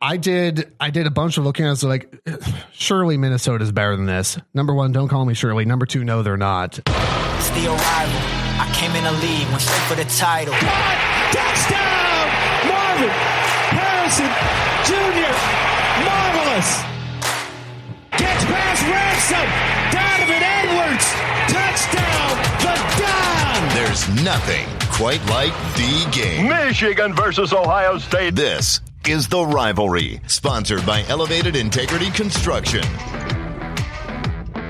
I did a bunch of looking at it. So like, surely Minnesota's better than this. Number one, don't call me Shirley. Number two, no, they're not. It's the arrival. I came in the league, went straight for the title. Touchdown! Marvin Harrison Jr. Marvelous. Gets past Ransom. Donovan Edwards. Touchdown. The Don. There's nothing quite like the game. Michigan versus Ohio State. This is The Rivalry, sponsored by Elevated Integrity Construction.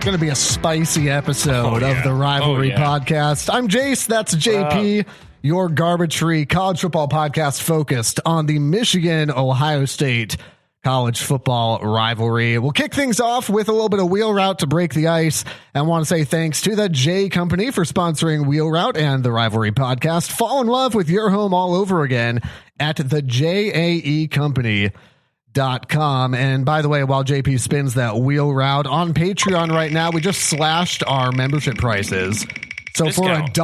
Going to be a spicy episode of the Rivalry podcast. I'm Jace. That's JP. Your garbage-free college football podcast focused on the Michigan-Ohio State college football rivalry. We'll kick things off with a little bit of Wheel Route to break the ice. And want to say thanks to the J Company for sponsoring Wheel Route and the Rivalry podcast. Fall in love with your home all over again at thejaecompany.com. And by the way, while JP spins that Wheel Route on Patreon right now, we just slashed our membership prices. So Discount.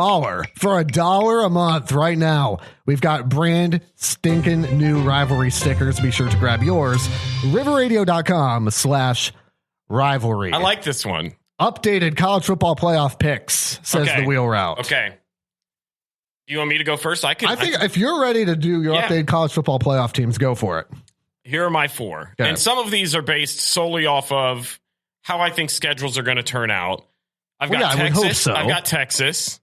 for a dollar a month right now, we've got brand stinking new rivalry stickers. Be sure to grab yours. riverradio.com/rivalry. I like this one. Updated college football playoff picks, says the Wheel Route. Okay. You want me to go first? I think if you're ready to do your updated college football playoff teams, go for it. Here are my four. Okay. And some of these are based solely off of how I think schedules are going to turn out. I've got Texas. I would hope so. I've got Texas,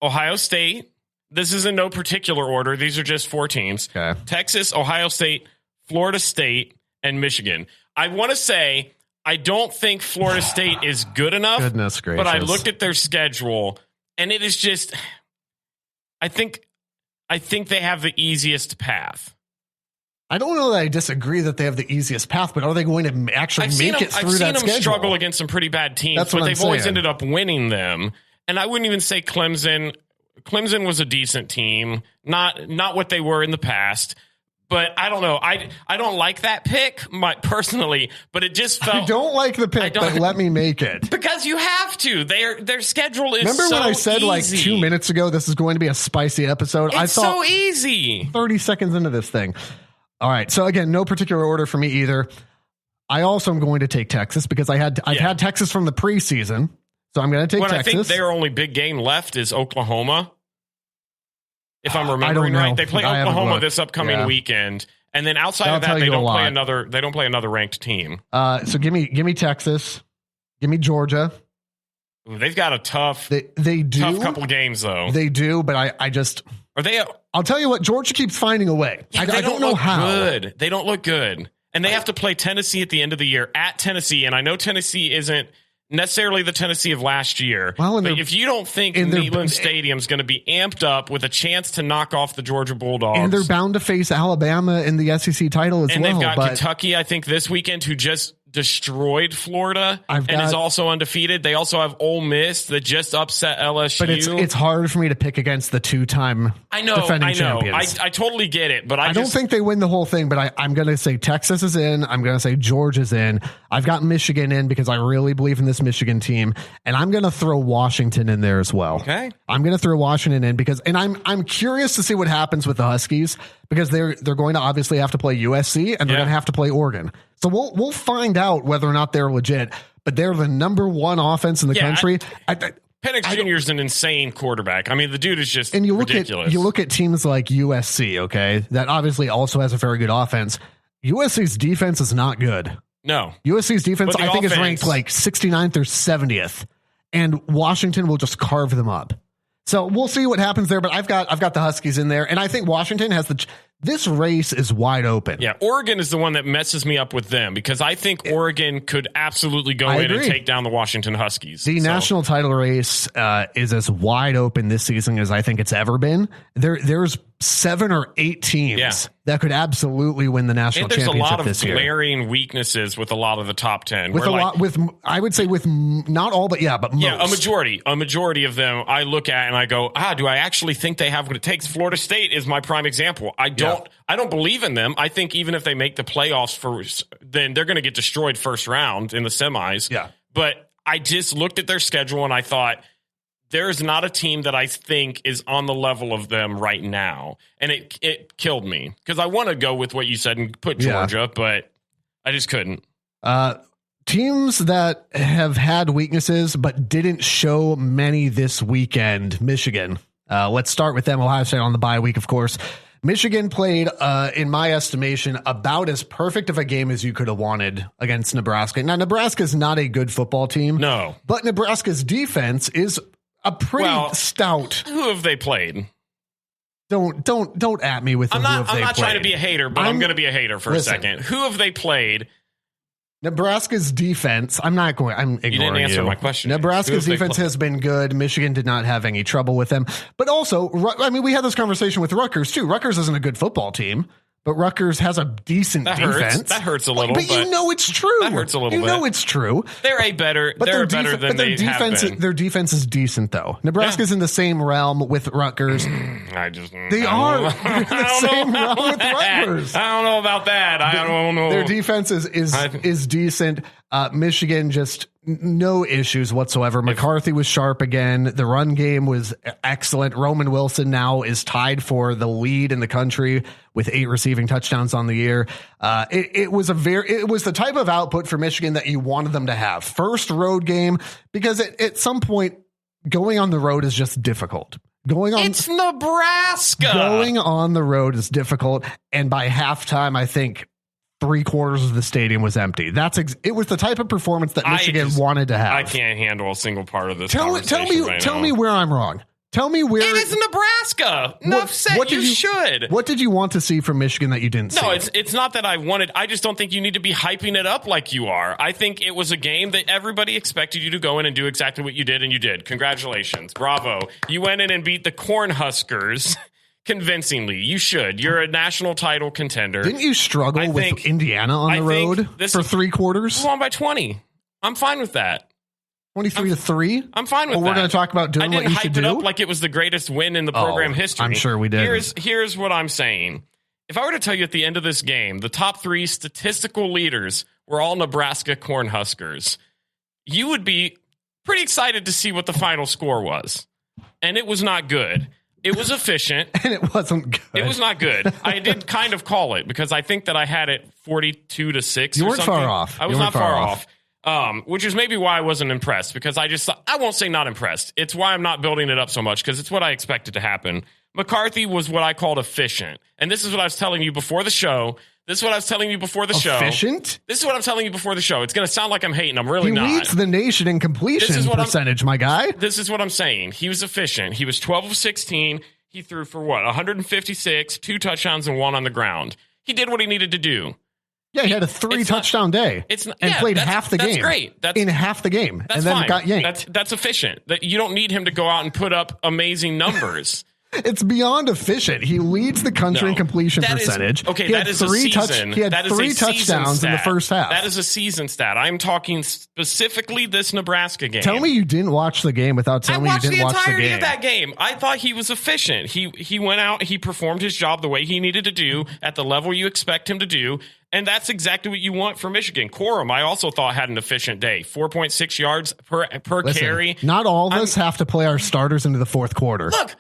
Ohio State. This is in no particular order. These are just four teams. Okay. Texas, Ohio State, Florida State, and Michigan. I want to say I don't think Florida State is good enough. Goodness gracious. But I looked at their schedule, and it is just I think they have the easiest path. I don't know that I disagree that they have the easiest path, but are they going to actually make it through that schedule? I've seen them struggle against some pretty bad teams, but they've always ended up winning them. And I wouldn't even say Clemson. Clemson was a decent team, not what they were in the past. But I don't know. I don't like that pick personally, but it just felt. I don't like the pick, but let me make it. Because you have to. Their schedule is Remember so when I said easy. Like 2 minutes ago, this is going to be a spicy episode? It's I thought so easy. 30 seconds into this thing. All right. So again, no particular order for me either. I also am going to take Texas because I've had Texas from the preseason. So I'm going to take Texas. I think their only big game left is Oklahoma. If I'm remembering right, they play Oklahoma this upcoming weekend. And then outside of that, they don't play another ranked team. So give me Texas. Give me Georgia. They've got a tough tough couple of games though. They do, but I just are they I'll tell you what, Georgia keeps finding a way. Yeah, I don't know how. Good. They don't look good. And they have to play Tennessee at the end of the year at Tennessee. And I know Tennessee isn't necessarily the Tennessee of last year. Well, but if you don't think Neyland Stadium's going to be amped up with a chance to knock off the Georgia Bulldogs. And they're bound to face Alabama in the SEC title as well. And they've got Kentucky, I think, this weekend, who just destroyed Florida and is also undefeated. They also have Ole Miss that just upset LSU. But it's hard for me to pick against the two-time defending champions. I totally get it, but I don't think they win the whole thing, but I'm going to say Texas is in. I'm going to say Georgia's in. I've got Michigan in because I really believe in this Michigan team, and I'm going to throw Washington in there as well. Okay. I'm going to throw Washington in because I'm curious to see what happens with the Huskies because they're going to obviously have to play USC and they're going to have to play Oregon. So we'll find out whether or not they're legit, but they're the number one offense in the country. Penix Jr. is an insane quarterback. I mean, the dude is just ridiculous. You look at teams like USC, okay, that obviously also has a very good offense. USC's defense is not good. No. USC's defense, I think, is ranked like 69th or 70th, and Washington will just carve them up. So we'll see what happens there, but I've got the Huskies in there, and I think Washington has this race is wide open. Yeah, Oregon is the one that messes me up with them because I think Oregon could absolutely go in and take down the Washington Huskies. The national title race is as wide open this season as I think it's ever been. There's 7 or 8 teams that could absolutely win the national championship this year. There's a lot of glaring weaknesses with a lot of the top 10. I would say with not all, but most. Yeah, a majority of them I look at and I go, do I actually think they have what it takes? Florida State is my prime example. I don't believe in them. I think even if they make the playoffs then they're going to get destroyed first round in the semis. Yeah. But I just looked at their schedule and I thought there's not a team that I think is on the level of them right now. And it killed me because I want to go with what you said and put Georgia, but I just couldn't. Teams that have had weaknesses but didn't show many this weekend. Michigan. Let's start with them. Ohio State on the bye week, of course. Michigan played, in my estimation, about as perfect of a game as you could have wanted against Nebraska. Now, Nebraska is not a good football team. No. But Nebraska's defense is a pretty stout. Who have they played? Don't at me with I'm not trying to be a hater, but I'm going to be a hater for a second. Who have they played? Nebraska's defense. I'm ignoring you. You didn't answer my question. Nebraska's defense has been good. Michigan did not have any trouble with them. But also, we had this conversation with Rutgers too. Rutgers isn't a good football team, but Rutgers has a decent defense. That hurts a little. But you know it's true. That hurts a little bit. You know it's true. They're better than they have been. Their defense is decent, though. Nebraska's in the same realm with Rutgers. They are in the same realm with Rutgers. I don't know about that. I don't know. Their defense is decent. Michigan just no issues whatsoever. McCarthy was sharp again. The run game was excellent. Roman Wilson now is tied for the lead in the country with 8 receiving touchdowns on the year. It was the type of output for Michigan that you wanted them to have. First road game, because at some point going on the road is just difficult. It's Nebraska. Going on the road is difficult. And by halftime, I think 3/4 of the stadium was empty. It was the type of performance that Michigan wanted to have. I can't handle a single part of this. Tell me where I'm wrong. Tell me where it is Nebraska. Enough said. You should. What did you want to see from Michigan that you didn't see? No, it's not that I wanted. I just don't think you need to be hyping it up like you are. I think it was a game that everybody expected you to go in and do exactly what you did, and you did. Congratulations, bravo! You went in and beat the Cornhuskers. Convincingly, you should. You're a national title contender. Didn't you struggle with Indiana on the road for 3 quarters? We won by 20. I'm fine with that. 23-3. I'm fine with that. We're going to talk about doing what you should do. I didn't hype it up like it was the greatest win in the program history. I'm sure we did. Here's what I'm saying. If I were to tell you at the end of this game, the top 3 statistical leaders were all Nebraska Cornhuskers, you would be pretty excited to see what the final score was. And it was not good. It was efficient. And it wasn't good. It was not good. I did kind of call it because I think that I had it 42-6. You weren't far off. I was not far off. Which is maybe why I wasn't impressed, because I won't say not impressed. It's why I'm not building it up so much, because it's what I expected to happen. McCarthy was what I called efficient. And this is what I was telling you before the show. Efficient? This is what I'm telling you before the show. It's going to sound like I'm hating. I'm really not. He leads the nation in completion percentage, my guy. This is what I'm saying. He was efficient. He was 12 of 16. He threw for 156, 2 touchdowns and 1 on the ground. He did what he needed to do. Yeah, he had a 3-touchdown day played half the game. That's great. In half the game. That's and then fine. Got yanked. That's efficient. You don't need him to go out and put up amazing numbers. It's beyond efficient. He leads the country in completion percentage. That is a season. He had 3 touchdowns in the first half. That is a season stat. I'm talking specifically this Nebraska game. Tell me you didn't watch the game without telling me you didn't watch the game. I watched the entirety of that game. I thought he was efficient. He went out. He performed his job the way he needed to do at the level you expect him to do. And that's exactly what you want from Michigan. Corum, I also thought, had an efficient day. 4.6 yards per carry. Not all of us have to play our starters into the fourth quarter. Look,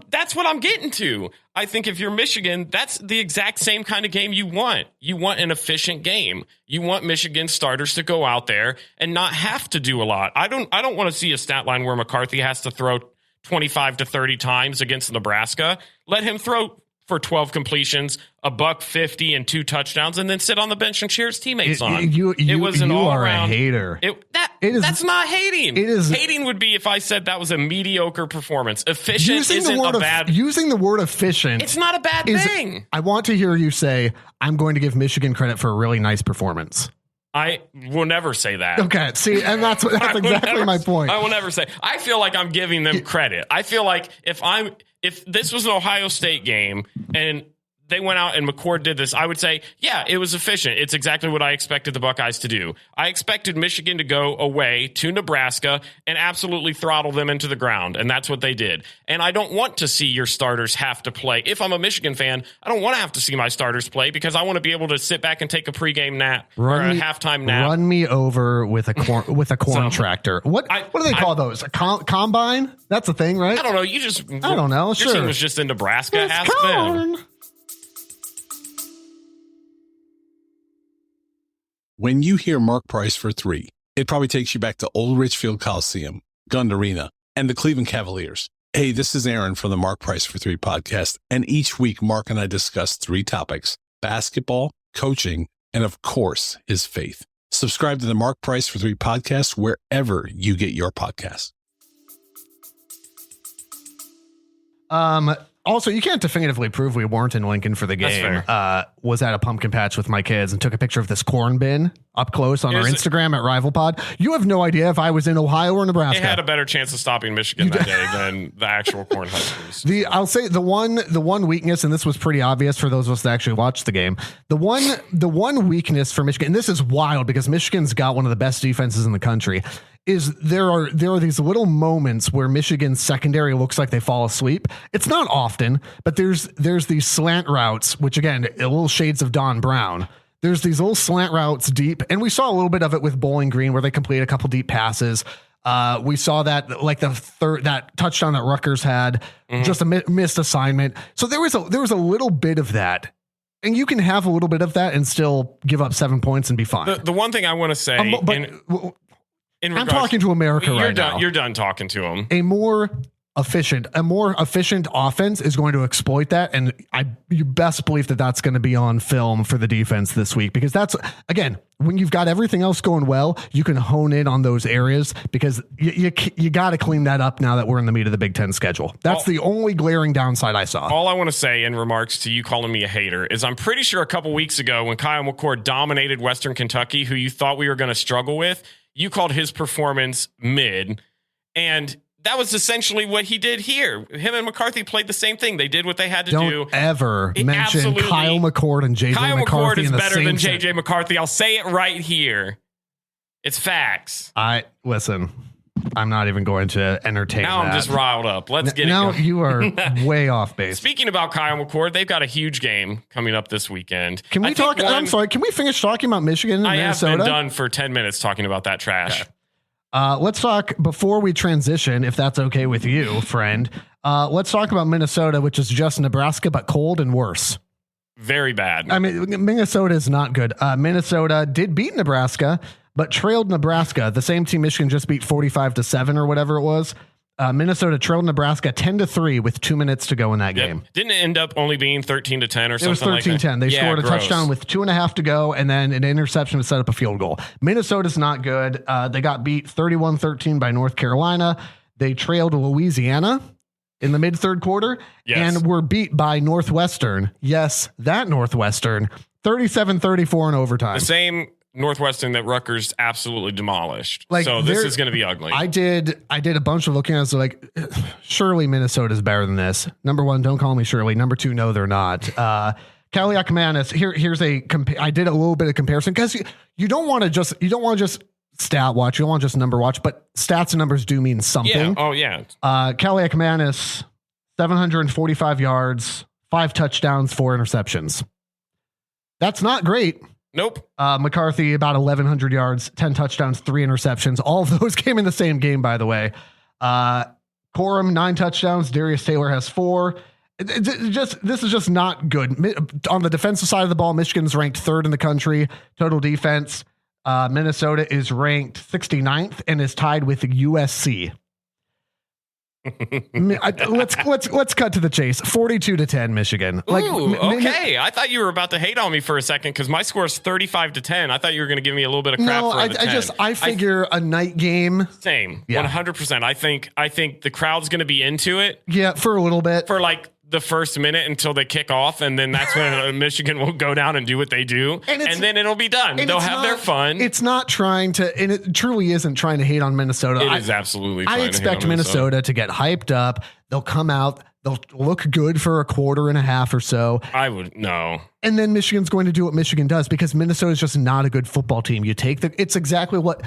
that's what I'm getting to. I think if you're Michigan, that's the exact same kind of game you want. You want an efficient game. You want Michigan starters to go out there and not have to do a lot. I don't want to see a stat line where McCarthy has to throw 25 to 30 times against Nebraska. Let him throw for 12 completions, $150 and 2 touchdowns, and then sit on the bench and cheer his teammates on. It was an all-around hater. That's not hating. Hating would be if I said that was a mediocre performance. Efficient isn't a bad. Using the word efficient, it's not a bad thing. I want to hear you say, "I'm going to give Michigan credit for a really nice performance." I will never say that. Okay, see, and that's exactly my point. I will never say. I feel like I'm giving them credit. I feel like if this was an Ohio State game and they went out and McCord did this, I would say, yeah, it was efficient. It's exactly what I expected the Buckeyes to do. I expected Michigan to go away to Nebraska and absolutely throttle them into the ground, and that's what they did. And I don't want to see your starters have to play. If I'm a Michigan fan, I don't want to have to see my starters play because I want to be able to sit back and take a pregame nap or a halftime nap. Run me over with a corn tractor. What do they call those? A combine? That's a thing, right? I don't know. I don't know. Your team was just in Nebraska. Ask them. When you hear Mark Price for 3, it probably takes you back to Old Richfield Coliseum, Gund Arena, and the Cleveland Cavaliers. Hey, this is Aaron from the Mark Price for 3 podcast, and each week Mark and I discuss 3 topics: basketball, coaching, and of course, his faith. Subscribe to the Mark Price for 3 podcast wherever you get your podcasts. Also, you can't definitively prove we weren't in Lincoln for the game. Was at a pumpkin patch with my kids and took a picture of this corn bin up close on our Instagram at Rival Pod. You have no idea if I was in Ohio or Nebraska. It had a better chance of stopping Michigan that day than the actual corn huskers. I'll say the one weakness, and this was pretty obvious for those of us that actually watched the game. The one weakness for Michigan, and this is wild because Michigan's got one of the best defenses in the country, is there are these little moments where Michigan's secondary looks like they fall asleep. It's not often, but there's these slant routes, which again, a little shades of Don Brown. There's these little slant routes deep, and we saw a little bit of it with Bowling Green where they completed a couple deep passes. We saw that like that touchdown that Rutgers had, just a missed assignment. So there was a little bit of that. And you can have a little bit of that and still give up 7 points and be fine. The one thing I want to say, I'm talking to America right now. You're done talking to them. A more efficient offense is going to exploit that, and you best believe that that's going to be on film for the defense this week, because that's, again, when you've got everything else going well, you can hone in on those areas, because you got to clean that up now that we're in the meat of the Big Ten schedule. That's the only glaring downside I saw. All I want to say in remarks to you calling me a hater is I'm pretty sure a couple weeks ago when Kyle McCord dominated Western Kentucky, who you thought we were going to struggle with, you called his performance mid, and that was essentially what he did here. Him and McCarthy played the same thing. They did what they had to do. Don't ever mention Kyle McCord and JJ Kyle McCarthy. McCord is better than JJ McCarthy. I'll say it right here. It's facts. Listen, I'm not even going to entertain now that. I'm just riled up. Let's get it going. Now you are way off base. Speaking about Kyle McCord, they've got a huge game coming up this weekend. Can we talk? I'm sorry. Can we finish talking about Michigan and Minnesota? I have been done for 10 minutes talking about that trash. Okay. Let's talk before we transition, if that's okay with you, friend. Let's talk about Minnesota, which is just Nebraska, but cold and worse. Very bad. I mean, Minnesota is not good. Minnesota did beat Nebraska, but trailed Nebraska. The same team Michigan just beat 45-7 or whatever it was. Minnesota trailed Nebraska 10-3 with 2 minutes to go in that game. Didn't it end up only being 13-10 or something like that? It was 13-10. They scored a touchdown with 2.5 to go, and then an interception to set up a field goal. Minnesota's not good. They got beat 31-13 by North Carolina. They trailed Louisiana in the mid-third quarter and were beat by Northwestern. Yes, that Northwestern, 37-34 in overtime. The same Northwestern that Rutgers absolutely demolished. So this is going to be ugly. I did a bunch of looking at it. Like, surely Minnesota's better than this. Number one, don't call me Shirley. Number two, no, they're not. Kelly Akmanis, here's I did a little bit of comparison, because you don't want to just stat watch. You don't want to just number watch, but stats and numbers do mean something. Yeah. Oh yeah. Kelly Akmanis, 745 yards, 5 touchdowns, 4 interceptions. That's not great. Nope. McCarthy, about 1,100 yards, 10 touchdowns, 3 interceptions. All of those came in the same game, by the way. Corum, 9 touchdowns. Darius Taylor has 4. This is just not good. On the defensive side of the ball, Michigan's ranked 3rd in the country. Total defense. Minnesota is ranked 69th and is tied with USC. Let's cut to the chase. 42-10 Michigan. Okay. I thought you were about to hate on me for a second because my score is 35-10. I thought you were going to give me a little bit of crap. I figure a night game. Same. 100%. I think the crowd's going to be into it. Yeah, for a little bit. For like the first minute until they kick off, and then that's when Michigan will go down and do what they do, and then it'll be done. They'll have their fun. It's not trying to, and it truly isn't trying to hate on Minnesota. It is absolutely. I expect Minnesota to get hyped up. They'll come out. They'll look good for a quarter and a half or so. I would no. And then Michigan's going to do what Michigan does because Minnesota is just not a good football team. It's exactly what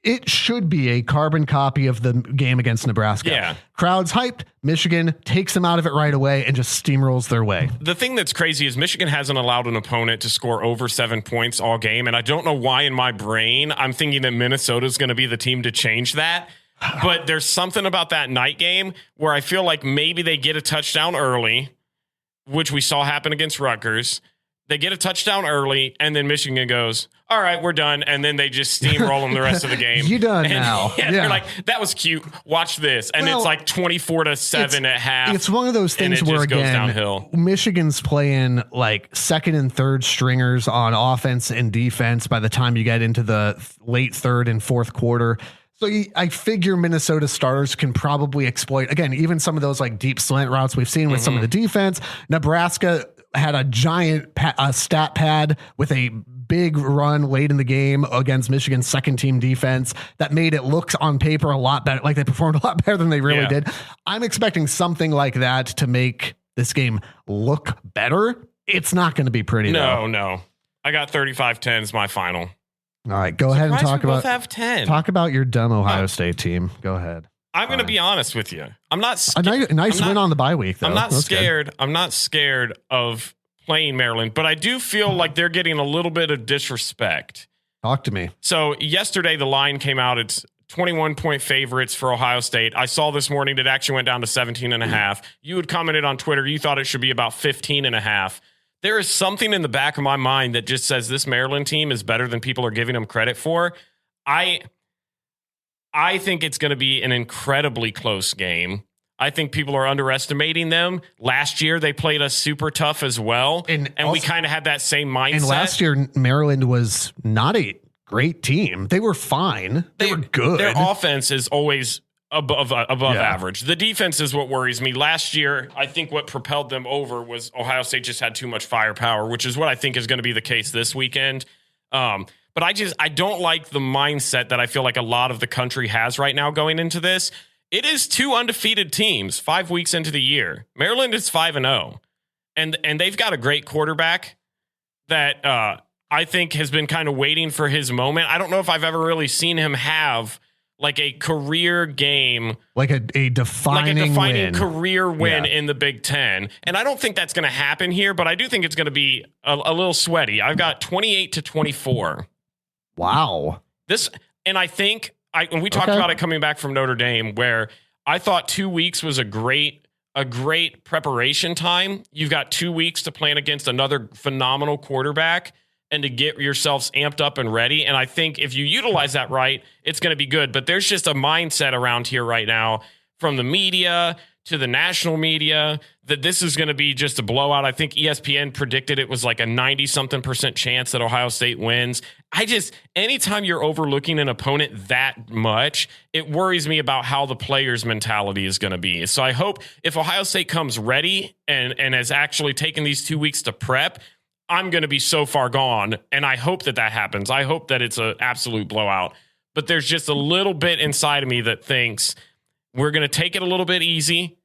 it should be, a carbon copy of the game against Nebraska. Yeah. Crowd's hyped. Michigan takes them out of it right away and just steamrolls their way. The thing that's crazy is Michigan hasn't allowed an opponent to score over 7 points all game. And I don't know why in my brain I'm thinking that Minnesota's going to be the team to change that. But there's something about that night game where I feel like maybe they get a touchdown early, which we saw happen against Rutgers. They get a touchdown early, and then Michigan goes, all right, we're done. And then they just steamroll them the rest of the game. You done now. Yeah, they're like, that was cute. Watch this. And it's like 24-7 at half. It's one of those things where, again, goes downhill. Michigan's playing like second and third stringers on offense and defense by the time you get into the late third and fourth quarter. So I figure Minnesota starters can probably exploit, again, even some of those like deep slant routes we've seen with some of the defense. Nebraska had a giant stat pad with a big run late in the game against Michigan's second team defense that made it look on paper a lot better. Like they performed a lot better than they really did. I'm expecting something like that to make this game look better. It's not going to be pretty. No. I got 35-10 is my final. All right, go ahead and talk about your dumb Ohio State team. Go ahead. I'm going to be honest with you. I'm not nice win on the bye week, though. I'm not scared. Good. I'm not scared of playing Maryland, but I do feel like they're getting a little bit of disrespect. Talk to me. So yesterday the line came out. It's 21-point favorites for Ohio State. I saw this morning it actually went down to 17.5. You had commented on Twitter. You thought it should be about 15.5. There is something in the back of my mind that just says this Maryland team is better than people are giving them credit for. I think it's going to be an incredibly close game. I think people are underestimating them. Last year, they played us super tough as well. And we kind of had that same mindset. And last year, Maryland was not a great team. They were fine. They were good. Their offense is always above average. The defense is what worries me. Last year, I think what propelled them over was Ohio State just had too much firepower, which is what I think is going to be the case this weekend. But I don't like the mindset that I feel like a lot of the country has right now going into this. It is 2 undefeated teams 5 weeks into the year. Maryland is 5-0, and they've got a great quarterback that I think has been kind of waiting for his moment. I don't know if I've ever really seen him have like a career game, like a defining win. Career win in the Big Ten. And I don't think that's going to happen here, but I do think it's going to be a little sweaty. I've got 28-24. Wow. I think when we talked about it coming back from Notre Dame, where I thought 2 weeks was a great preparation time. You've got 2 weeks to plan against another phenomenal quarterback and to get yourselves amped up and ready. And I think if you utilize that right, it's going to be good. But there's just a mindset around here right now from the media to the national media that this is going to be just a blowout. I think ESPN predicted it was like a 90-something% chance that Ohio State wins. Anytime you're overlooking an opponent that much, it worries me about how the players' mentality is going to be. So I hope if Ohio State comes ready and has actually taken these 2 weeks to prep, I'm going to be so far gone, and I hope that happens. I hope that it's an absolute blowout. But there's just a little bit inside of me that thinks we're going to take it a little bit easy,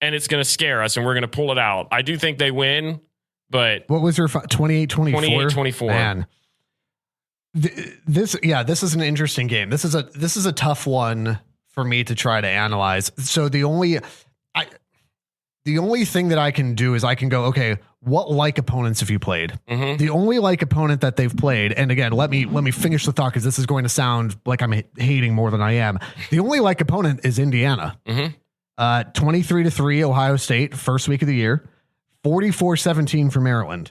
and it's going to scare us, and we're going to pull it out. I do think they win, but... What was your 28-24? 28-24. Man. This is an interesting game. This is a tough one for me to try to analyze. So the only thing that I can do is I can go, okay, what like opponents have you played? Mm-hmm. The only like opponent that they've played, and again, let me finish the thought because this is going to sound like I'm hating more than I am. The only like opponent is Indiana. Mm-hmm. 23-3 Ohio State, first week of the year. 44-17 for Maryland.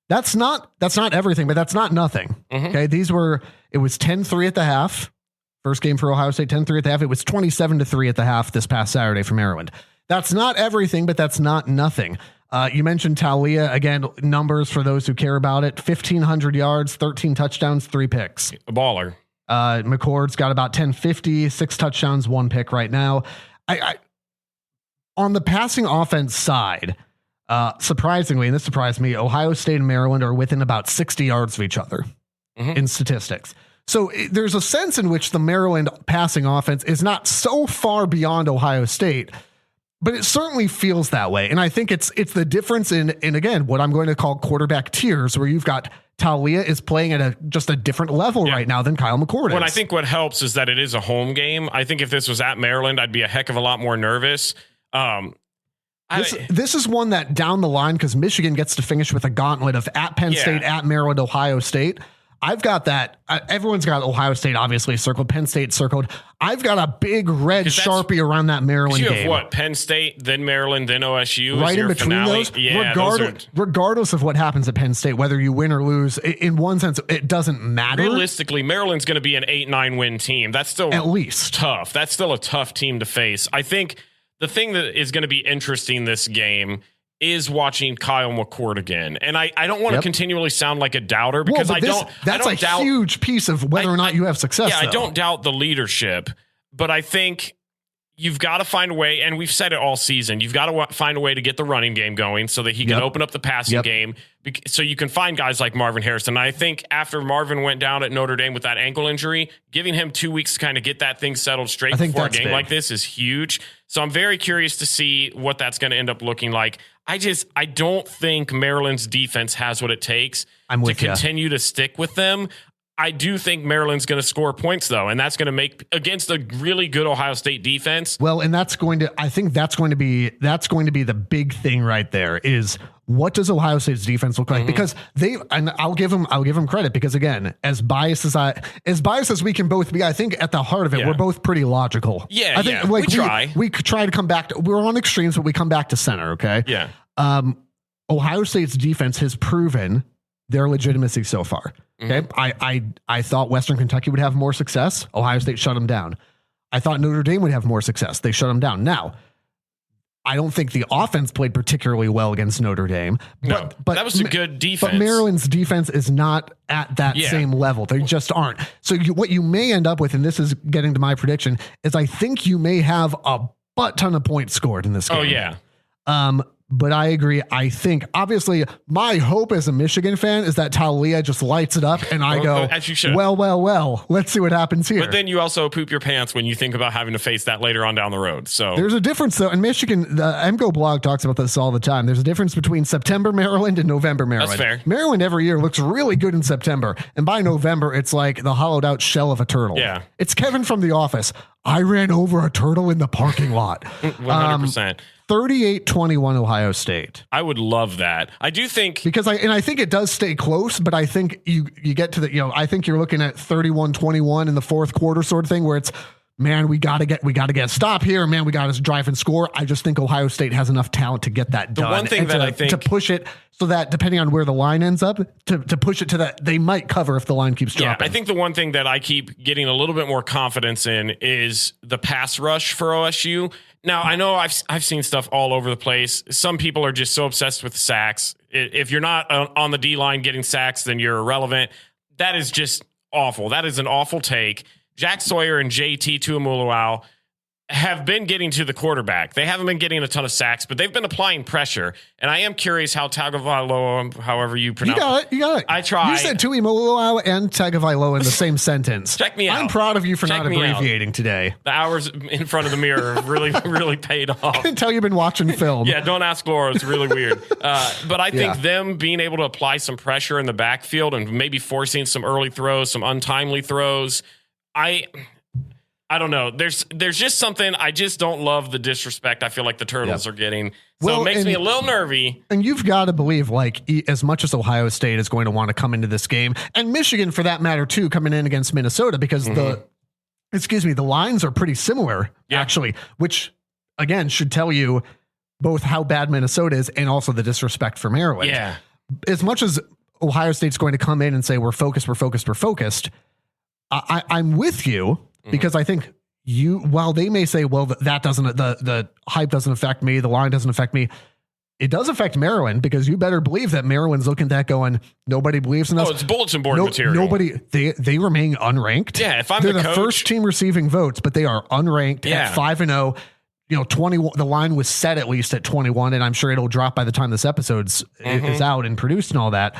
That's not everything, but that's not nothing. Mm-hmm. Okay, it was 10-3 at the half. First game for Ohio State, 10-3 at the half. It was 27-3 at the half this past Saturday for Maryland. That's not everything, but that's not nothing. You mentioned Talia. Again, numbers for those who care about it. 1,500 yards, 13 touchdowns, 3 picks. A baller. McCord's got about 1,050, 6 touchdowns, 1 pick right now. I on the passing offense side, surprisingly, and this surprised me, Ohio State and Maryland are within about 60 yards of each other in statistics. So there's a sense in which the Maryland passing offense is not so far beyond Ohio State, but it certainly feels that way. And I think it's the difference in again, what I'm going to call quarterback tiers, where you've got Talia is playing at just a different level right now than Kyle McCord is. Well, I think what helps is that it is a home game. I think if this was at Maryland, I'd be a heck of a lot more nervous. This is one that down the line, because Michigan gets to finish with a gauntlet of at Penn State, at Maryland, Ohio State. I've got that. Everyone's got Ohio State obviously circled, Penn State circled. I've got a big red Sharpie around that Maryland game. You have what? Penn State, then Maryland, then OSU. Right in between finale. those. Yeah, regardless of what happens at Penn State, whether you win or lose, in one sense, it doesn't matter. Realistically, Maryland's going to be an 8-9 win team. That's still at least tough. That's still a tough team to face. I think the thing that is going to be interesting this game is watching Kyle McCord again. And I don't want to continually sound like a doubter, because that's a huge piece of whether or not you have success. Yeah, I don't doubt the leadership, but I think you've got to find a way, and we've said it all season, you've got to find a way to get the running game going so that he can open up the passing game, so you can find guys like Marvin Harrison. I think after Marvin went down at Notre Dame with that ankle injury, giving him 2 weeks to kind of get that thing settled straight before a game like this is huge. So I'm very curious to see what that's going to end up looking like. I don't think Maryland's defense has what it takes to continue to stick with them. I do think Maryland's going to score points, though, and that's going to make against a really good Ohio State defense. Well, and I think that's going to be the big thing right there is, what does Ohio State's defense look like? Because I'll give them credit, because again, as biased as we can both be, I think at the heart of it, we're both pretty logical. Yeah. I think we try to come back to, we're on extremes, but we come back to center. Okay. Yeah. Ohio State's defense has proven their legitimacy so far. Okay. I thought Western Kentucky would have more success. Ohio State shut them down. I thought Notre Dame would have more success. They shut them down. Now, I don't think the offense played particularly well against Notre Dame, but that was a good defense. But Maryland's defense is not at that same level. They just aren't. So what you may end up with, and this is getting to my prediction, is I think you may have a butt ton of points scored in this game. Oh yeah. But I agree. I think obviously my hope as a Michigan fan is that Talia just lights it up, and I go, as you should. Well, let's see what happens here. But then you also poop your pants when you think about having to face that later on down the road. So there's a difference though. In Michigan, the MGO blog talks about this all the time. There's a difference between September Maryland and November Maryland. That's fair. Maryland every year looks really good in September, and by November, it's like the hollowed out shell of a turtle. Yeah. It's Kevin from The Office. I ran over a turtle in the parking lot. 100%. 38-21 Ohio State. I would love that. I do think, because I think it does stay close, but I think you get to the, I think you're looking at 31-21 in the fourth quarter sort of thing, where it's, man, we got to get a stop here. Man, we got to drive and score. I just think Ohio State has enough talent to get that done. The one thing that I think, to push it so that depending on where the line ends up, to push it to that, they might cover if the line keeps dropping. I think the one thing that I keep getting a little bit more confidence in is the pass rush for OSU. Now, I know I've seen stuff all over the place. Some people are just so obsessed with sacks. If you're not on the D line getting sacks, then you're irrelevant. That is just awful. That is an awful take. Jack Sawyer and JT Tuimoloau have been getting to the quarterback. They haven't been getting a ton of sacks, but they've been applying pressure. And I am curious how Tagovailoa, however you pronounce it. You got it. I tried. You said Tuimoloau and Tagovailoa in the same sentence. Check me out. I'm proud of you for not abbreviating today. The hours in front of the mirror really paid off. I can tell you've been watching film. Yeah, don't ask Laura. It's really weird. But I think them being able to apply some pressure in the backfield and maybe forcing some early throws, some untimely throws, I don't know. There's just something. I just don't love the disrespect I feel like the Turtles are getting. So it makes me a little nervy. And you've got to believe, like, as much as Ohio State is going to want to come into this game, and Michigan for that matter too, coming in against Minnesota, because the lines are pretty similar actually, which again should tell you both how bad Minnesota is and also the disrespect for Maryland. Yeah. As much as Ohio State's going to come in and say we're focused, I'm with you. Because I think while they may say, well, that doesn't, the hype doesn't affect me, the line doesn't affect me, it does affect Maryland, because you better believe that Maryland's looking at that going, nobody believes in us. Oh, it's bulletin board material. They remain unranked. Yeah, if They're the coach, first team receiving votes, but they are unranked at 5-0. 21. The line was set at least at 21, and I'm sure it'll drop by the time this episode's is out and produced and all that.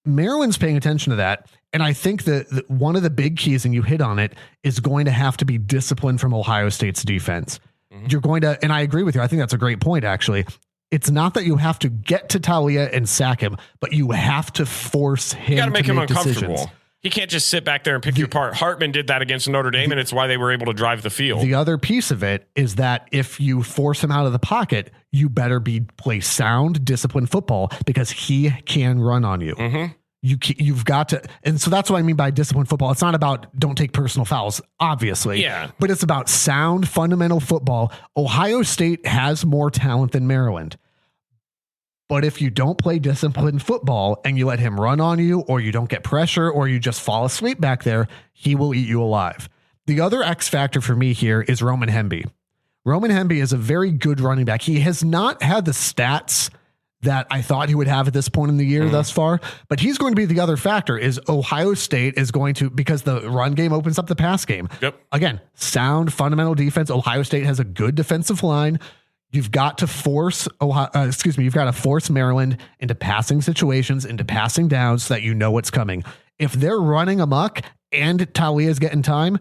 Maryland's paying attention to that. And I think that one of the big keys, and you hit on it, is going to have to be discipline from Ohio State's defense. You're going to, and I agree with you. I think that's a great point, actually. It's not that you have to get to Talia and sack him, but you have to force him. You got to make him uncomfortable. Decisions. He can't just sit back there and pick you apart. Hartman did that against Notre Dame, and it's why they were able to drive the field. The other piece of it is that if you force him out of the pocket, you better play sound, disciplined football because he can run on you. Mm-hmm. You've got to, and so that's what I mean by disciplined football. It's not about don't take personal fouls, obviously. Yeah. But it's about sound, fundamental football. Ohio State has more talent than Maryland. But if you don't play disciplined football and you let him run on you, or you don't get pressure, or you just fall asleep back there, he will eat you alive. The other X factor for me here is Roman Hemby. Roman Hemby is a very good running back. He has not had the stats that I thought he would have at this point in the year thus far, but he's going to be the other factor. Is Ohio State is going to, because the run game opens up the pass game. Yep. Again, sound fundamental defense. Ohio State has a good defensive line. You've got to force you've got to force Maryland into passing situations, into passing downs so that you know what's coming. If they're running amok and Talia's getting time,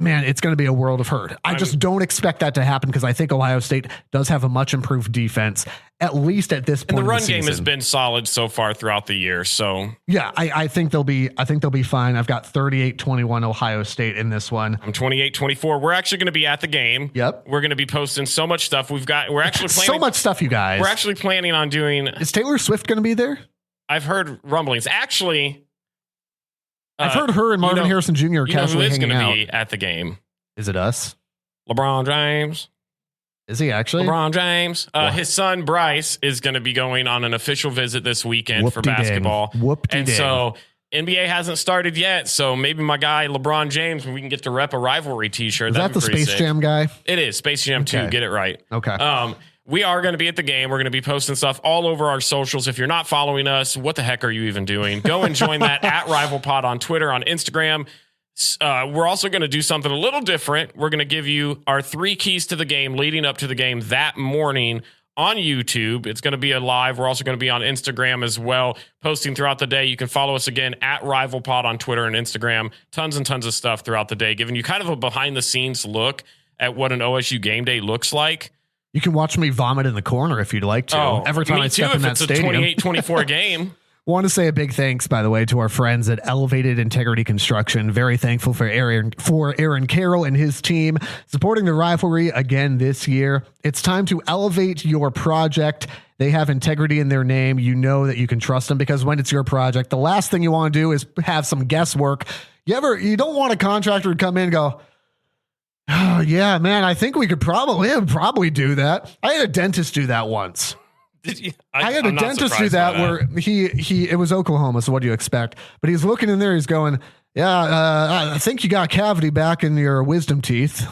man, it's going to be a world of hurt. I just don't expect that to happen because I think Ohio State does have a much improved defense, at least at this point. And the run game has been solid so far throughout the year. So yeah, I think they'll be fine. I've got 38-21 Ohio State in this one. I'm 28-24. We're actually going to be at the game. Yep. We're going to be posting so much stuff. We're actually planning so much stuff, you guys. We're actually planning on doing. Is Taylor Swift going to be there? I've heard rumblings. Actually, I've heard her and Marvin Harrison Jr. are casually hanging out. Be at the game. Is it us? LeBron James. Is he actually? LeBron James. His son Bryce is going to be going on an official visit this weekend for basketball. So NBA hasn't started yet. So maybe my guy LeBron James, we can get to rep a rivalry T-shirt. Is that the Space Jam guy? It is Space Jam 2. Get it right. Okay. We are going to be at the game. We're going to be posting stuff all over our socials. If you're not following us, what the heck are you even doing? Go and join that at RivalPod on Twitter, on Instagram. We're also going to do something a little different. We're going to give you our 3 keys to the game leading up to the game that morning on YouTube. It's going to be a live. We're also going to be on Instagram as well, posting throughout the day. You can follow us again at RivalPod on Twitter and Instagram. Tons and tons of stuff throughout the day, giving you kind of a behind the scenes look at what an OSU game day looks like. You can watch me vomit in the corner if you'd like to. Every time I step in that stadium. It's a 28-24 game. Want to say a big thanks, by the way, to our friends at Elevated Integrity Construction. Very thankful for Aaron Carroll and his team supporting the rivalry again this year. It's time to elevate your project. They have integrity in their name. You know that you can trust them because when it's your project, the last thing you want to do is have some guesswork. You don't want a contractor to come in and go, oh yeah, man, I think we could probably do that. I had a dentist do that once. I had a dentist do that where it was Oklahoma. So what do you expect? But he's looking in there. He's going, I think you got a cavity back in your wisdom teeth.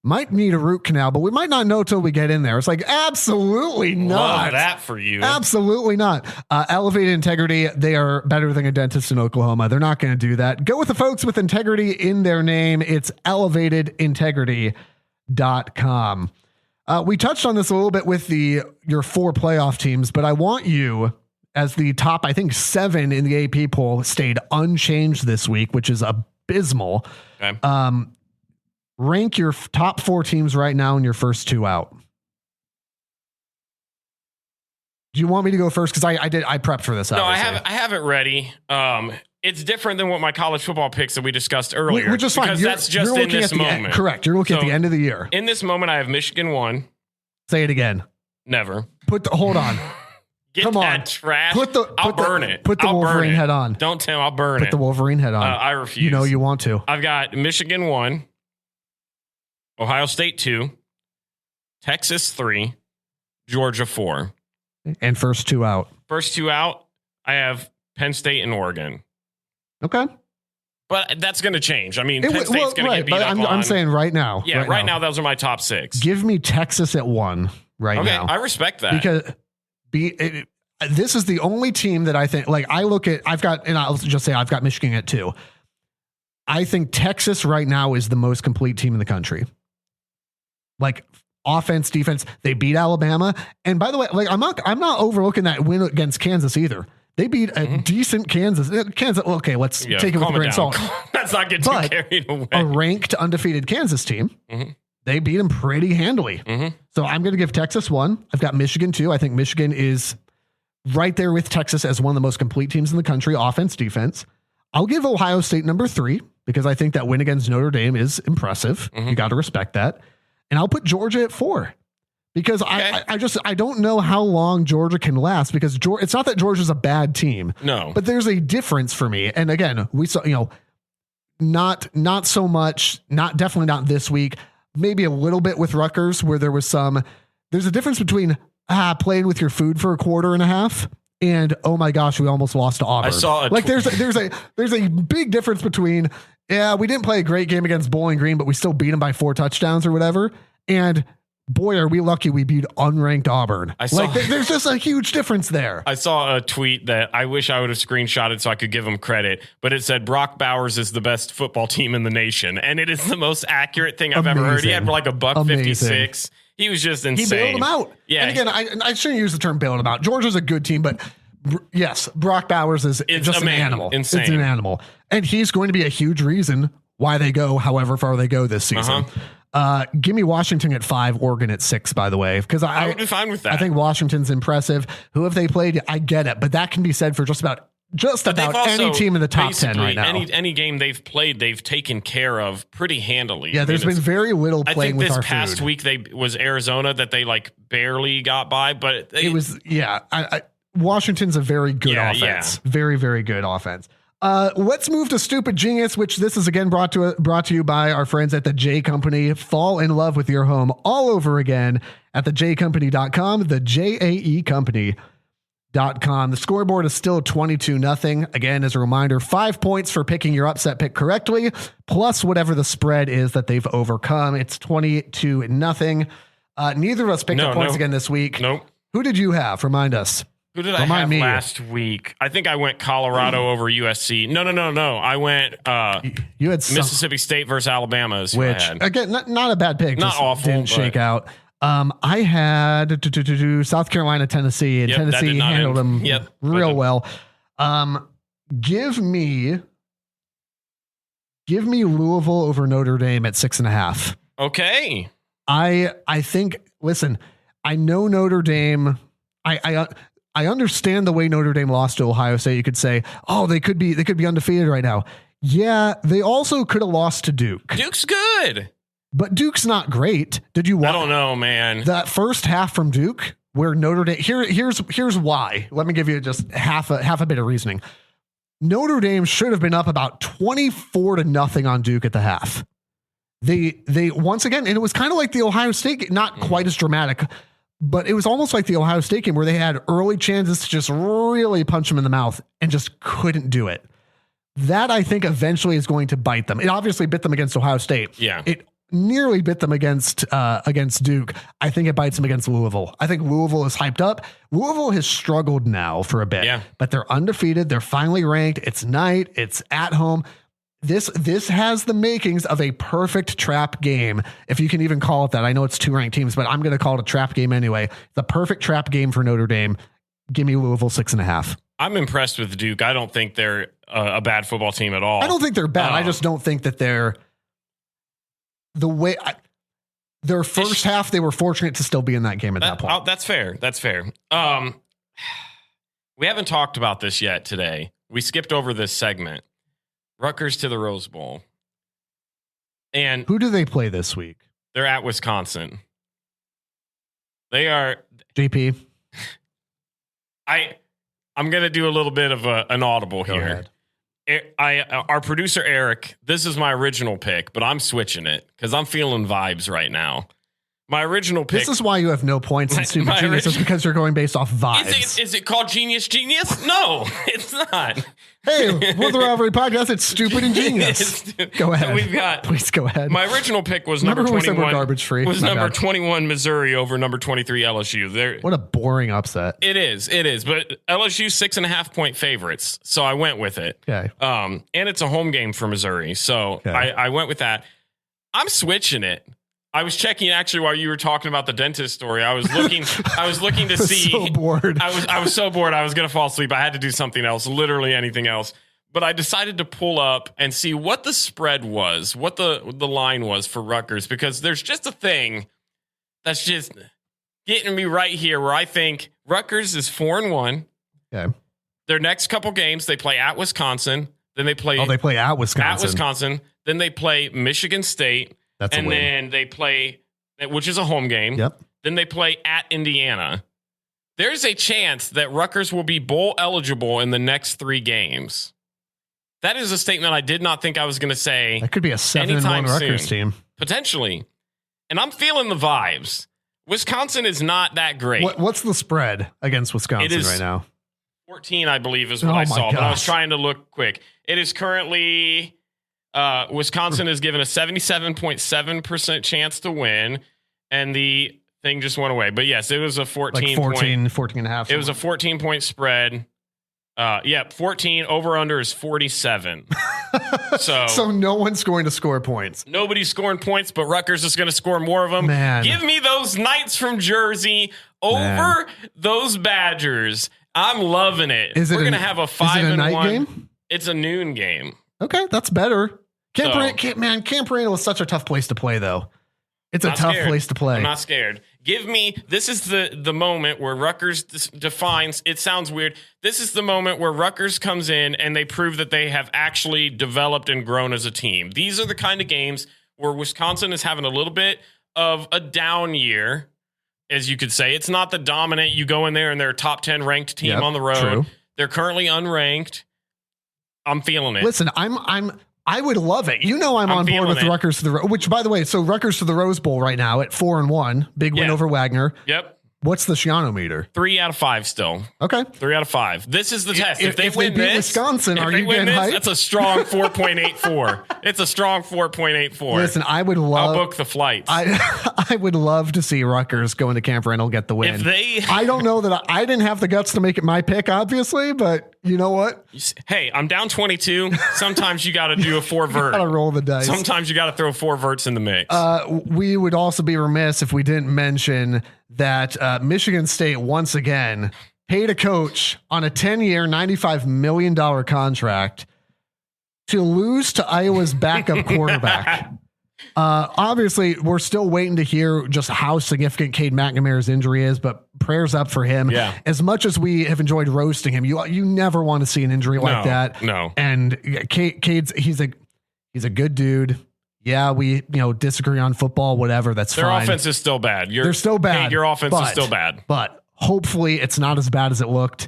Might need a root canal, but we might not know till we get in there. It's like, absolutely not. Love that for you. Absolutely not. Elevated Integrity. They are better than a dentist in Oklahoma. They're not going to do that. Go with the folks with integrity in their name. It's elevatedintegrity.com. We touched on this a little bit with your 4 playoff teams, but I want you, as the top, I think 7 in the AP poll, stayed unchanged this week, which is abysmal. Okay. Rank your top 4 teams right now and your first 2 out. Do you want me to go first? Because I prepped for this. No, obviously. I have it ready. It's different than what my college football picks that we discussed earlier. Which is fine. Because that's just in this moment. Correct. You're looking at the end of the year. In this moment, I have Michigan 1. Say it again. Never. Hold on. Come on. Trash. I'll burn it. Put the Wolverine head on. Don't tell me. I'll burn it. Put the Wolverine head on. I refuse. You know you want to. I've got Michigan 1, Ohio State 2, Texas 3, Georgia 4. And first 2 out. First 2 out, I have Penn State and Oregon. Okay. But that's going to change. I mean, Penn State's going to get beat up on. I'm saying right now. Yeah, right now, those are my top 6. Give me Texas at 1 now. Okay, I respect that. Because this is the only team that I think, like, I'll just say I've got Michigan at 2. I think Texas right now is the most complete team in the country. Like, offense, defense, they beat Alabama. And by the way, like, I'm not overlooking that win against Kansas either. They beat a decent Kansas. Okay, let's take it with a grain of salt. Let's not get too carried away. A ranked undefeated Kansas team they beat them pretty handily. So I'm going to give Texas 1. I've got Michigan 2. I think Michigan is right there with Texas as one of the most complete teams in the country, offense, defense. I'll give Ohio State number 3 because I think that win against Notre Dame is impressive. You got to respect that. And I'll put Georgia at 4 because I don't know how long Georgia can last because it's not that Georgia's a bad team. No, but there's a difference for me. And again, we saw, not so much, definitely not this week, maybe a little bit with Rutgers where there's a difference between playing with your food for a quarter and a half and, oh my gosh, we almost lost to Auburn. I saw there's a big difference between, we didn't play a great game against Bowling Green, but we still beat them by 4 touchdowns or whatever. And boy, are we lucky we beat unranked Auburn. There's just a huge difference there. I saw a tweet that I wish I would have screenshotted so I could give him credit, but it said Brock Bowers is the best football team in the nation. And it is the most accurate thing I've ever heard. He had like a $156. He was just insane. He bailed them out. Yeah. And again, I shouldn't use the term bailing them out. Georgia's a good team, but yes, Brock Bowers is just an animal. Insane. It's an animal. And he's going to be a huge reason why they go however far they go this season. Give me Washington at 5, Oregon at 6, by the way, because I would be fine with that. I think Washington's impressive. Who have they played? I get it, but that can be said for just about any team in the top 10 right now. Any game they've played, they've taken care of pretty handily. Yeah, there's been very little playing with our food. I think this past week was Arizona that they like barely got by, but it was Washington's a very good offense. Yeah. Very, very good offense. Let's move to Stupid Genius, which this is again brought to you by our friends at the J Company. Fall in love with your home all over again at thejcompany.com, the JAE Company.com. The scoreboard is still 22-0. Again, as a reminder, 5 points for picking your upset pick correctly, plus whatever the spread is that they've overcome. It's 22-0. Neither of us picked up points again this week. Nope. Who did you have? Remind us. Who did I have last week? I think I went Colorado over USC. No. I went you had Mississippi State versus Alabama. Which, again, not a bad pick. Not awful. Didn't shake out. I had South Carolina, Tennessee, and Tennessee handled them real well. Give me Louisville over Notre Dame at 6.5. Okay. I think, listen, I know Notre Dame. I understand the way Notre Dame lost to Ohio State. You could say, oh, they could be undefeated right now. Yeah, they also could have lost to Duke. Duke's good. But Duke's not great. Did you watch? I don't know, man. That first half from Duke where Notre Dame, here's why. Let me give you just half a bit of reasoning. Notre Dame should have been up about 24-0 on Duke at the half. They once again, and it was kind of like the Ohio State, not quite as dramatic, but it was almost like the Ohio State game where they had early chances to just really punch them in the mouth and just couldn't do it. That I think eventually is going to bite them. It obviously bit them against Ohio State. Yeah. It nearly bit them against Duke. I think it bites them against Louisville. I think Louisville is hyped up. Louisville has struggled now for a bit, but they're undefeated. They're finally ranked. It's night. It's at home. This has the makings of a perfect trap game, if you can even call it that. I know it's 2 ranked teams, but I'm going to call it a trap game anyway. The perfect trap game for Notre Dame. Give me Louisville 6.5. I'm impressed with Duke. I don't think they're a bad football team at all. I don't think they're bad. I just don't think that they're the way their first half. They were fortunate to still be in that game at that point. That's fair. That's fair. We haven't talked about this yet today. We skipped over this segment. Rutgers to the Rose Bowl. And who do they play this week? They're at Wisconsin. They are JP. I'm going to do a little bit of an audible Go here. Ahead. Our producer Eric, this is my original pick, but I'm switching it because I'm feeling vibes right now. My original pick. This is why you have no points in Stupid Genius. It's because you're going based off vibes. Is it called Genius? No, it's not. Hey, we're the Rivalry Podcast. It's Stupid and Genius. Go ahead. Please go ahead. My original pick was number 21. We're garbage free. Was number 21 Missouri over number 23 LSU. What a boring upset. It is. But LSU 6.5 point favorites, so I went with it. Okay. And it's a home game for Missouri, so I went with that. I'm switching it. I was checking actually while you were talking about the dentist story. I was looking to see. So bored. I was so bored. I was going to fall asleep. I had to do something else, literally anything else. but I decided to pull up and see what the spread was, what the line was for Rutgers, because there's just a thing that's just getting me right here where I think Rutgers is 4-1. Okay. Their next couple games, they play at Wisconsin. Then they play. They play at Wisconsin. At Wisconsin. Then they play Michigan State. That's a win. Then they play, which is a home game. Yep. Then they play at Indiana. There's a chance that Rutgers will be bowl eligible in the next 3 games. That is a statement I did not think I was going to say. That could be a 7-1 Rutgers team. Potentially. And I'm feeling the vibes. Wisconsin is not that great. What's the spread against Wisconsin right now? 14, I believe, is what I saw. But I was trying to look quick. It is currently Wisconsin is given a 77.7% chance to win, and the thing just went away. But yes, it was a 14 and a half. It was a 14-point spread. 14 over under is 47. So no one's going to score points. Nobody's scoring points, but Rutgers is going to score more of them. Man. Give me those Knights from Jersey over those Badgers. I'm loving it. We're going to have a 5-1 game. It's a noon game. Okay, that's better. Camp Randall is such a tough place to play, though. It's a tough place to play. I'm not scared. This is the moment where Rutgers defines, it sounds weird. This is the moment where Rutgers comes in and they prove that they have actually developed and grown as a team. These are the kind of games where Wisconsin is having a little bit of a down year, as you could say. It's not the dominant, you go in there and they're a top 10 ranked team on the road. True. They're currently unranked. I'm feeling it. Listen, I would love it. I'm on board with Rutgers to the which, by the way, so Rutgers to the Rose Bowl right now at 4-1, big win over Wagner. Yep. What's the Shiano meter? 3 out of 5 still. Okay. 3 out of 5. This is the test. If they beat Wisconsin, are you getting hyped? That's a strong 4.84. It's a strong 4.84. Listen, I'll book the flights. I would love to see Rutgers go into Camp Randall get the win. I don't know that I didn't have the guts to make it my pick, obviously, but you know what? Hey, I'm down 22. Sometimes you got to do a 4 vert. Got to roll the dice. Sometimes you got to throw 4 verts in the mix. We would also be remiss if we didn't mention that Michigan State once again paid a coach on a 10-year, $95 million contract to lose to Iowa's backup quarterback. Obviously, we're still waiting to hear just how significant Cade McNamara's injury is, but prayers up for him. Yeah. As much as we have enjoyed roasting him, you never want to see an injury like that. No. And Cade's he's a good dude. Yeah, we disagree on football, whatever. That's fine. Their offense is still bad. They're still bad. Cade, your offense is still bad. But hopefully it's not as bad as it looked.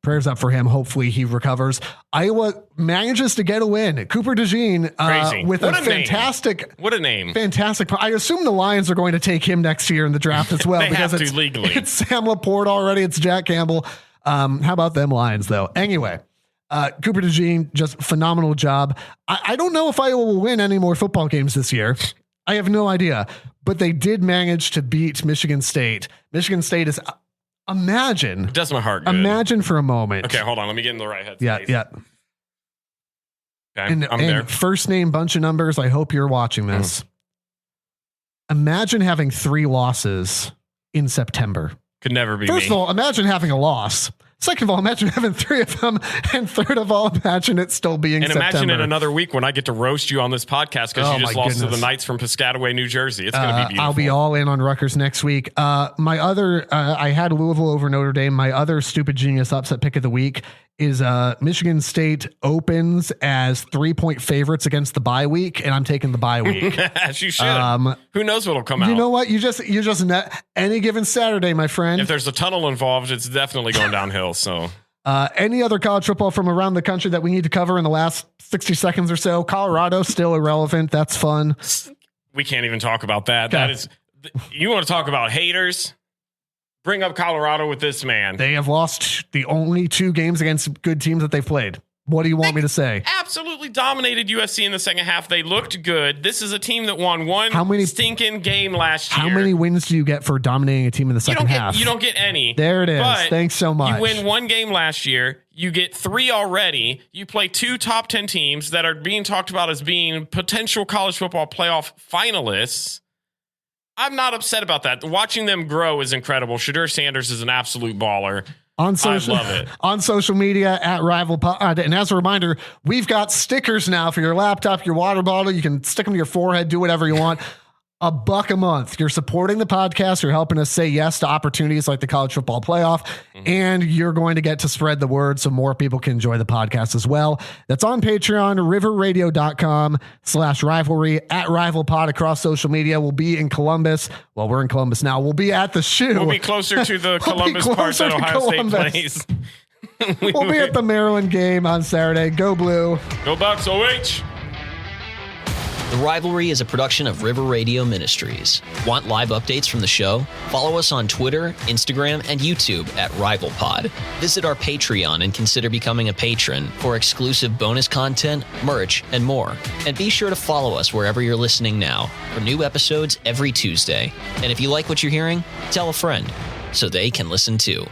Prayers up for him. Hopefully he recovers. Iowa manages to get a win. Cooper DeJean with a fantastic. What a name. Fantastic. I assume the Lions are going to take him next year in the draft as well. Because it's legally. It's Sam Laporte already. It's Jack Campbell. How about them Lions though? Anyway. Cooper DeJean, just phenomenal job. I don't know if Iowa will win any more football games this year. I have no idea, but they did manage to beat Michigan State. Michigan State is imagine. It does my heart good. Imagine for a moment. Okay, hold on. Let me get in the right headspace. Yeah. Okay, I'm there. First name, bunch of numbers. I hope you're watching this. Imagine having 3 losses in September. Could never be First of all, imagine having a loss. Second of all, imagine having 3 of them. And third of all, imagine it still being September. And imagine in another week when I get to roast you on this podcast because you just lost to the Knights from Piscataway, New Jersey. It's going to be beautiful. I'll be all in on Rutgers next week. My other, I had Louisville over Notre Dame. My other stupid genius upset pick of the week is Michigan State opens as 3-point favorites against the bye week, and I'm taking the bye week. As you should. Who knows what'll come out? You know what? You just any given Saturday, my friend. If there's a tunnel involved, it's definitely going downhill. So, any other college football from around the country that we need to cover in the last 60 seconds or so? Colorado still irrelevant. That's fun. We can't even talk about that. Okay. That is, you want to talk about haters? Bring up Colorado with this man. They have lost the only 2 games against good teams that they've played. What do you want me to say? Absolutely dominated USC in the second half. They looked good. This is a team that won one stinking game last year. How many wins do you get for dominating a team in the second half? You don't get any. There it is. Thanks so much. You win 1 game last year. You get 3 already. You play 2 top 10 teams that are being talked about as being potential college football playoff finalists. I'm not upset about that. Watching them grow is incredible. Shedeur Sanders is an absolute baller. on social, I love it. On social media at Rival Pod. And as a reminder, we've got stickers now for your laptop, your water bottle. You can stick them to your forehead, do whatever you want. $1 a month. You're supporting the podcast. You're helping us say yes to opportunities like the college football playoff, and you're going to get to spread the word so more people can enjoy the podcast as well. That's on Patreon, riverradio.com/rivalry, at Rival Pod across social media. We'll be in Columbus. Well, we're in Columbus now. We'll be at the shoe. We'll be closer to the Columbus part that Ohio State plays. We'll be at the Maryland game on Saturday. Go Blue. Go Bucks, OH. The Rivalry is a production of River Radio Ministries. Want live updates from the show? Follow us on Twitter, Instagram, and YouTube at RivalPod. Visit our Patreon and consider becoming a patron for exclusive bonus content, merch, and more. And be sure to follow us wherever you're listening now for new episodes every Tuesday. And if you like what you're hearing, tell a friend so they can listen too.